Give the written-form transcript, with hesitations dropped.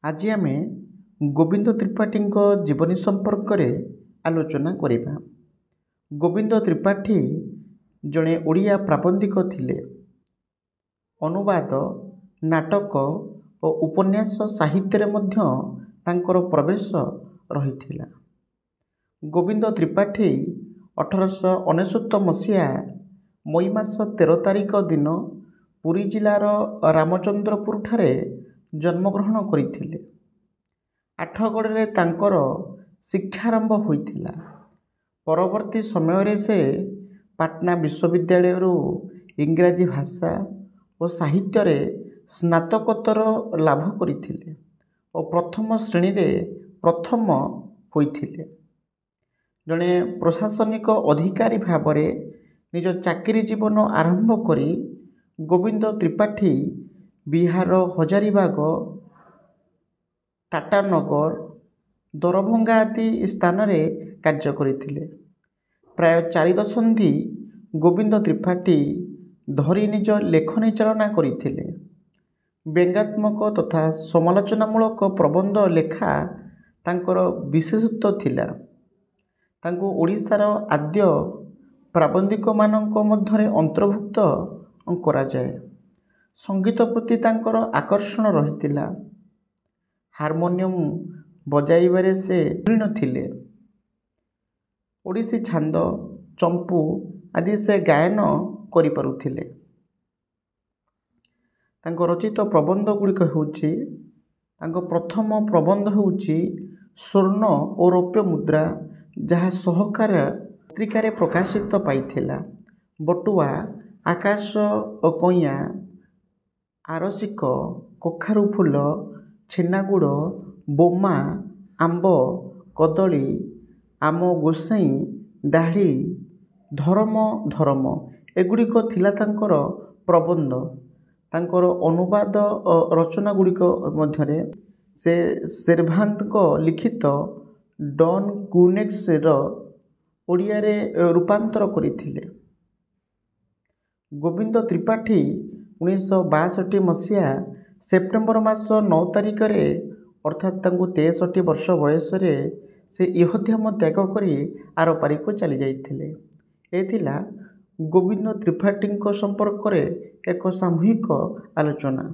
ଆଜି ଆମେ ଗୋବିନ୍ଦ ତ୍ରିପାଠୀଙ୍କ ଜୀବନୀ ସମ୍ପର୍କରେ ଆଲୋଚନା କରିବା। ଗୋବିନ୍ଦ ତ୍ରିପାଠୀ ଜଣେ ଓଡ଼ିଆ ପ୍ରାବନ୍ଧିକ ଥିଲେ। ଅନୁବାଦ, ନାଟକ ଓ ଉପନ୍ୟାସ ସାହିତ୍ୟରେ ମଧ୍ୟ ତାଙ୍କର ପ୍ରବେଶ ରହିଥିଲା। ଗୋବିନ୍ଦ ତ୍ରିପାଠୀ 1899 ମସିହା ମଇ ମାସ 13 ତାରିଖ ଦିନ ପୁରୀ ଜିଲ୍ଲାର ରାମଚନ୍ଦ୍ରପୁରଠାରେ ଜନ୍ମଗ୍ରହଣ କରିଥିଲେ। ଆଠଗଡ଼ରେ ତାଙ୍କର ଶିକ୍ଷାରମ୍ଭ ହୋଇଥିଲା। ପରବର୍ତ୍ତୀ ସମୟରେ ସେ ପାଟନା ବିଶ୍ୱବିଦ୍ୟାଳୟରୁ ଇଂରାଜୀ ଭାଷା ଓ ସାହିତ୍ୟରେ ସ୍ନାତକୋତ୍ତର ଲାଭ କରିଥିଲେ ଓ ପ୍ରଥମ ଶ୍ରେଣୀରେ ପ୍ରଥମ ହୋଇଥିଲେ। ଜଣେ ପ୍ରଶାସନିକ ଅଧିକାରୀ ଭାବରେ ନିଜ ଚାକିରି ଜୀବନ ଆରମ୍ଭ କରି ଗୋବିନ୍ଦ ତ୍ରିପାଠୀ ବିହାର ହଜାରିବାଗ, ଟାଟାନଗର, ଦରଭଙ୍ଗା ଆଦି ସ୍ଥାନରେ କାର୍ଯ୍ୟ କରିଥିଲେ। ପ୍ରାୟ 4 ଦଶନ୍ଧି ଗୋବିନ୍ଦ ତ୍ରିପାଠୀ ଧରି ନିଜ ଲେଖନୀ ଚାଳନା କରିଥିଲେ। ବ୍ୟଙ୍ଗାତ୍ମକ ତଥା ସମାଲୋଚନାମୂଳକ ପ୍ରବନ୍ଧ ଲେଖା ତାଙ୍କର ବିଶେଷତ୍ୱ ଥିଲା। ତାଙ୍କୁ ଓଡ଼ିଶାର ଆଦ୍ୟ ପ୍ରାବନ୍ଧିକମାନଙ୍କ ମଧ୍ୟରେ ଅନ୍ତର୍ଭୁକ୍ତ କରାଯାଏ। ସଙ୍ଗୀତ ପ୍ରତି ତାଙ୍କର ଆକର୍ଷଣ ରହିଥିଲା। ହାରମୋନିୟମ ବଜାଇବାରେ ସେ ଧୁରୀଣ ଥିଲେ। ଓଡ଼ିଶୀ ଛାନ୍ଦ, ଚମ୍ପୁ ଆଦି ସେ ଗାୟନ କରିପାରୁଥିଲେ। ତାଙ୍କ ରଚିତ ପ୍ରବନ୍ଧ ଗୁଡ଼ିକ ହେଉଛି, ତାଙ୍କ ପ୍ରଥମ ପ୍ରବନ୍ଧ ହେଉଛି ସ୍ୱର୍ଣ୍ଣ ଓ ରୌପ୍ୟ ମୁଦ୍ରା, ଯାହା ସହକାର ପତ୍ରିକାରେ ପ୍ରକାଶିତ ପାଇଥିଲା। ବଟୁଆ, ଆକାଶ ଓ କଇଁଆ, ଆରସିକ, କଖାରୁ ଫୁଲ, ଛେନାଗୁଡ଼, ବୋମା, ଆମ୍ବ, କଦଳୀ, ଆମ ଗୋସାଇଁ, ଦାଢ଼ି, ଧରମ ଧରମ ଏଗୁଡ଼ିକ ଥିଲା ତାଙ୍କର ପ୍ରବନ୍ଧ। ତାଙ୍କର ଅନୁବାଦ ରଚନା ଗୁଡ଼ିକ ମଧ୍ୟରେ ସେ ସେର୍ଭାନ୍ତଙ୍କ ଲିଖିତ ଡନ୍ କ୍ୱିକ୍ସର ଓଡ଼ିଆରେ ରୂପାନ୍ତର କରିଥିଲେ। ଗୋବିନ୍ଦ ତ୍ରିପାଠୀ 1962 ମସିହା ସେପ୍ଟେମ୍ବର ମାସ 9 ତାରିଖରେ ଅର୍ଥାତ୍ ତାଙ୍କୁ 63 ବର୍ଷ ବୟସରେ ସେ ଇହଧାମ ତ୍ୟାଗ କରି ଆରପାରିକୁ ଚାଲିଯାଇଥିଲେ। ଏ ଥିଲା ଗୋବିନ୍ଦ ତ୍ରିପାଠୀଙ୍କ ସମ୍ପର୍କରେ ଏକ ସାମୂହିକ ଆଲୋଚନା।